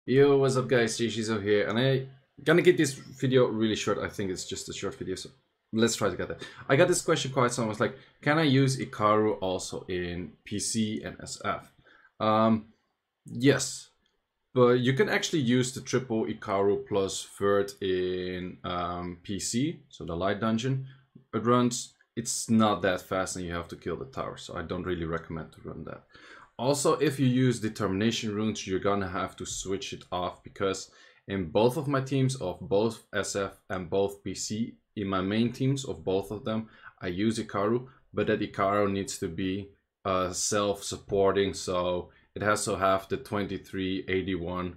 Yo, what's up guys, Seiishizo here, and I gonna get this video really short. I think it's just a short video, so let's try to get that. I got this question quite so I was like, can I use Icaru also in PC and SF? Yes, but you can actually use the triple Icaru plus third in PC, so the light dungeon. It runs, it's not that fast and you have to kill the tower, so I don't really recommend to run that. Also, if you use determination runes, you're gonna have to switch it off because in both of my teams of both SF and both PC, in my main teams of both of them, I use Icaru, but that Icaru needs to be self-supporting, so it has to have the 2381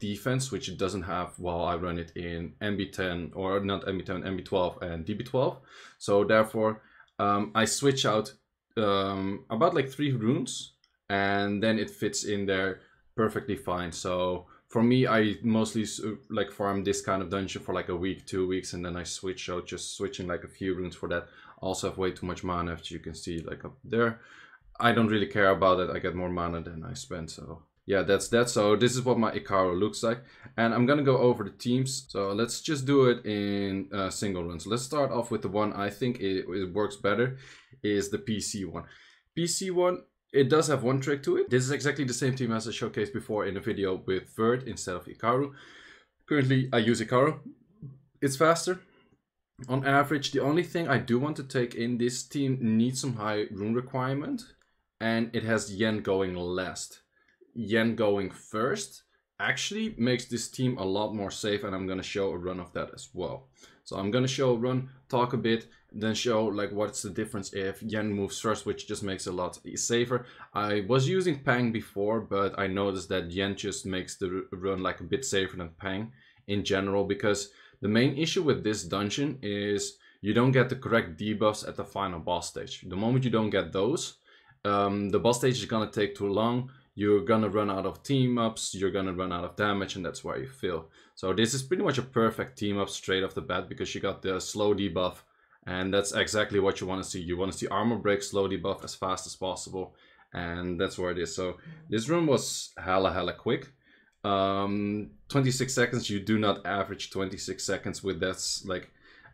defense, which it doesn't have while I run it in MB10, or not MB10, MB12 and DB12. So therefore, I switch out about like 3 runes, and then it fits in there perfectly fine. So for me, I mostly like farm this kind of dungeon for like a week, 2 weeks, and then I switch out, just switching like a few runes for that. I also have way too much mana, as you can see like up there. I don't really care about it. I get more mana than I spend, so yeah, that's that. So this is what my Icaru looks like, and I'm gonna go over the teams. So let's just do it in single runs. Let's start off with the one I think it works better, is the PC one. PC one, it does have one trick to it. This is exactly the same team as I showcased before in a video with Vert instead of Icaru. Currently, I use Icaru. It's faster. On average, the only thing I do want to take in, this team needs some high rune requirement, and it has Yen going last. Yen going first actually makes this team a lot more safe, and I'm going to show a run of that as well. So I'm going to show a run, talk a bit, then show like what's the difference if Yen moves first, which just makes it a lot safer. I was using Pang before, but I noticed that Yen just makes the run like a bit safer than Pang in general, because the main issue with this dungeon is you don't get the correct debuffs at the final boss stage. The moment you don't get those, the boss stage is going to take too long. You're gonna run out of team ups, you're gonna run out of damage, and that's where you fail. So this is pretty much a perfect team up straight off the bat, because you got the slow debuff, and that's exactly what you want to see. You want to see armor break, slow debuff as fast as possible, and that's where it is. So this run was hella quick. 26 seconds, you do not average 26 seconds with that. Like,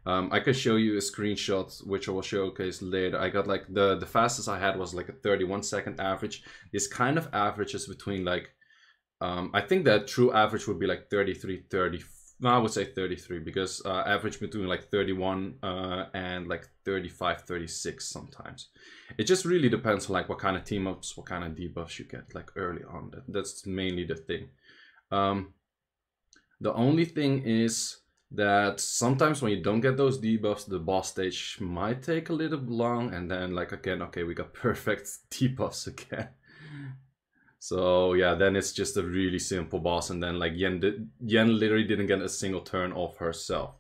I can show you a screenshot, which I will showcase later. I got like the fastest I had was like a 31-second average. This kind of averages between like, I think that true average would be like 33, 30. No, I would say 33, because average between like 31 and like 35, 36 sometimes. It just really depends on like what kind of team ups, what kind of debuffs you get like early on. That's mainly the thing. The only thing is that sometimes when you don't get those debuffs, the boss stage might take a little long, and then like again, okay, we got perfect debuffs again. So yeah, then it's just a really simple boss, and then like Yen literally didn't get a single turn off herself.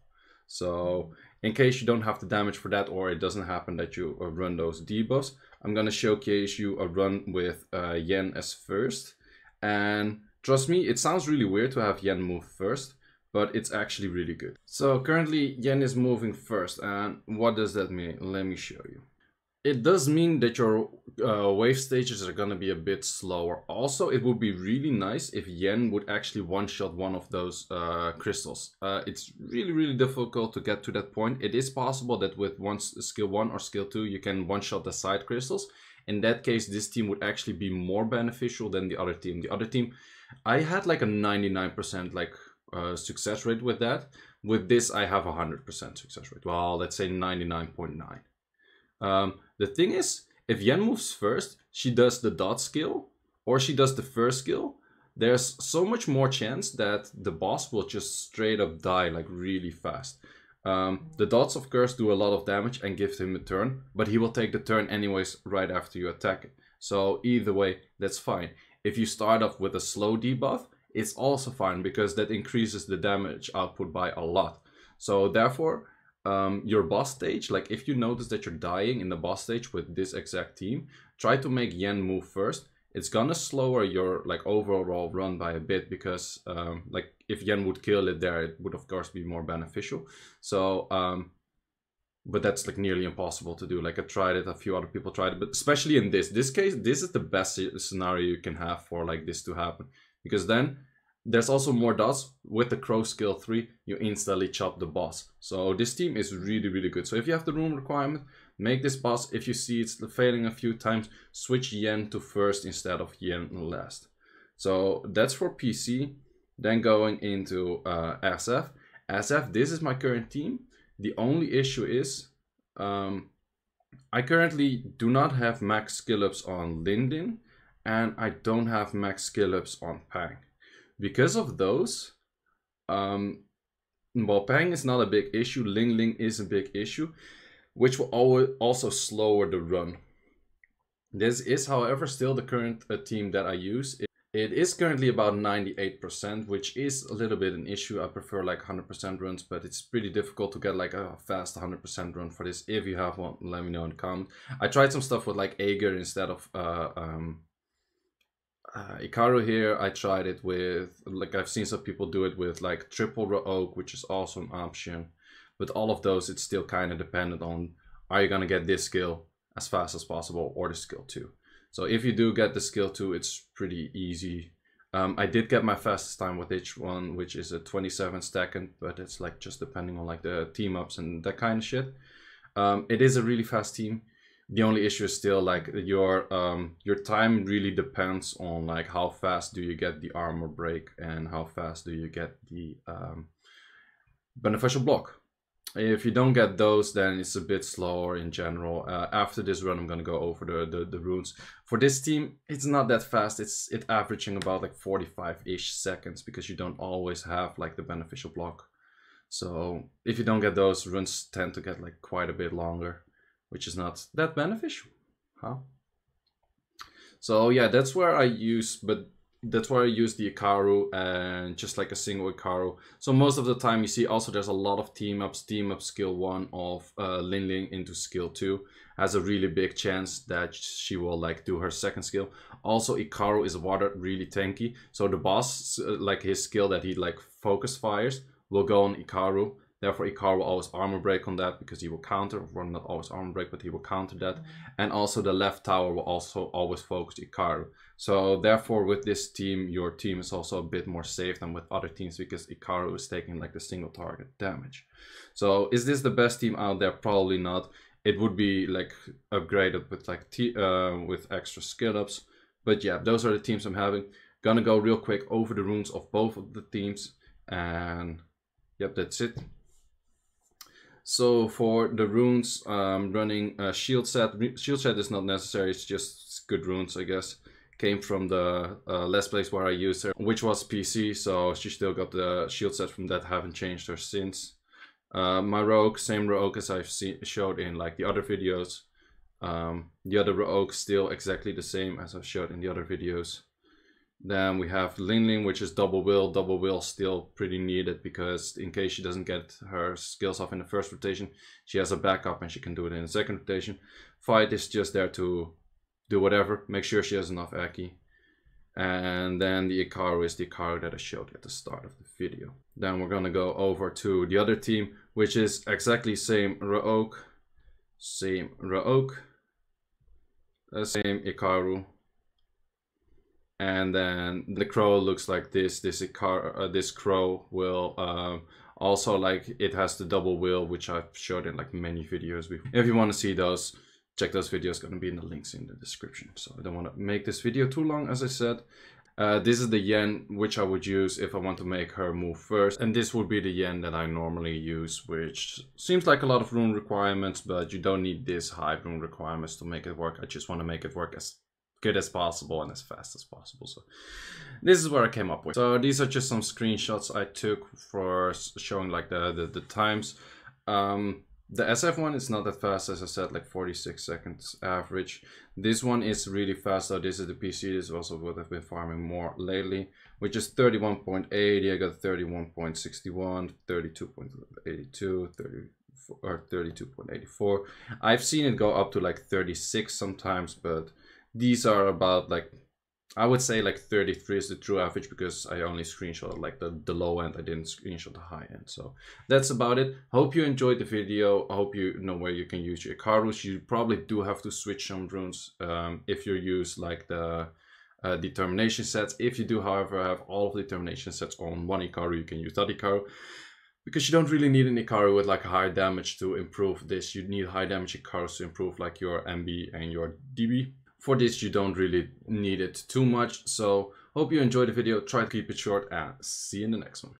So in case you don't have the damage for that, or it doesn't happen that you run those debuffs, I'm gonna showcase you a run with Yen as first. And trust me, it sounds really weird to have Yen move first, but it's actually really good. So currently Yen is moving first, and what does that mean? Let me show you. It does mean that your wave stages are gonna be a bit slower. Also, it would be really nice if Yen would actually one-shot one of those crystals. It's really difficult to get to that point. It is possible that with skill 1 or skill 2 you can one-shot the side crystals. In that case, this team would actually be more beneficial than the other team. The other team, I had like a 99% like success rate with that. With this, I have 100% success rate. Well, let's say 99.9. The thing is, if Yen moves first, she does the dot skill, or she does the first skill, there's so much more chance that the boss will just straight up die like really fast. The dots of course do a lot of damage and give him a turn, but he will take the turn anyways right after you attack it. So either way, that's fine. If you start off with a slow debuff, it's also fine, because that increases the damage output by a lot. So therefore, your boss stage, like if you notice that you're dying in the boss stage with this exact team, try to make Yen move first. It's gonna slower your like overall run by a bit, because like if Yen would kill it there, it would of course be more beneficial. So but that's like nearly impossible to do. Like I tried it, a few other people tried it, but especially in this case, this is the best scenario you can have for like this to happen, because then There's also more dots. With the crow skill 3, you instantly chop the boss. So this team is really, really good. So if you have the room requirement, make this boss. If you see it's failing a few times, switch yen to first instead of yen last. So that's for PC. Then going into SF. SF, this is my current team. The only issue is I currently do not have max skillups on LingLing, and I don't have max skillups on Pang. Because of those, well, Pang is not a big issue, LingLing is a big issue, which will also slower the run. This is, however, still the current team that I use. It is currently about 98%, which is a little bit an issue. I prefer like 100% runs, but it's pretty difficult to get like a fast 100% run for this. If you have one, let me know in the comments. I tried some stuff with like Ager instead of Icaru here. I tried it with, like, I've seen some people do it with like triple Rogue, which is also an option. But all of those, it's still kind of dependent on, are you gonna get this skill as fast as possible or the skill 2? So if you do get the skill 2, it's pretty easy. I did get my fastest time with H1, which is a 27-second, but it's like just depending on like the team ups and that kind of shit. It is a really fast team. The only issue is still like your time really depends on like how fast do you get the armor break and how fast do you get the beneficial block. If you don't get those, then it's a bit slower in general. After this run, I'm gonna go over the runes. For this team, it's not that fast. It's averaging about like 45-ish seconds because you don't always have like the beneficial block. So if you don't get those, runes tend to get like quite a bit longer, which is not that beneficial, huh? So yeah, that's where I use, that's where I use the Icaru and just like a single Icaru. So most of the time you see also there's a lot of team ups. Team up skill 1 of LingLing into skill 2 has a really big chance that she will like do her second skill. Also Icaru is water really tanky. So the boss, like his skill that he like focus fires will go on Icaru. Therefore, Icaru will always armor break on that because he will counter, or not always armor break, but he will counter that. And also the left tower will also always focus Icaru. So therefore, with this team, your team is also a bit more safe than with other teams because Icaru is taking like the single target damage. So is this the best team out there? Probably not. It would be like upgraded with like with extra skill ups. But yeah, those are the teams I'm having. Gonna go real quick over the runes of both of the teams, and yep, that's it. So for the runes, running a shield set. Shield set is not necessary, it's just good runes, I guess. Came from the last place where I used her, which was PC, so she still got the shield set from that, haven't changed her since. My rogue, same rogue as I've showed in like the other videos. The other rogue still exactly the same as I've showed in the other videos. Then we have LingLing, which is double will. Double will still pretty needed because in case she doesn't get her skills off in the first rotation, she has a backup and she can do it in the second rotation. Fight is just there to do whatever, make sure she has enough Aki. And then the Icaru is the Icaru that I showed at the start of the video. Then we're gonna go over to the other team, which is exactly same Rogue, same Icaru. And then the crow looks like this. This crow will also, like, it has the double wheel, which I've showed in like many videos before. If you want to see those, check those videos, gonna be in the links in the description. So I don't want to make this video too long, as I said. This is the yen which I would use if I want to make her move first, and this would be the yen that I normally use, which seems like a lot of rune requirements, but you don't need this high rune requirements to make it work. I just want to make it work as good as possible and as fast as possible. So this is what I came up with. So these are just some screenshots I took for showing like the times. The SF one is not that fast, as I said, like 46 seconds average. This one is really fast though. This is the PC. This is also what I've been farming more lately, which is 31.80. I got 31.61, 32.82, 32.84. I've seen it go up to like 36 sometimes, but these are about like, I would say like 33 is the true average because I only screenshot like the low end. I didn't screenshot the high end. So that's about it. Hope you enjoyed the video. I hope you know where you can use your Icarus. You probably do have to switch some runes if you use like the determination sets. If you do, however, have all of the determination sets on one Icaru, you can use that Icaru. Because you don't really need an Icaru with like high damage to improve this. You need high damage Icarus to improve like your MB and your DB. For this, you don't really need it too much. So hope you enjoyed the video. Try to keep it short and see you in the next one.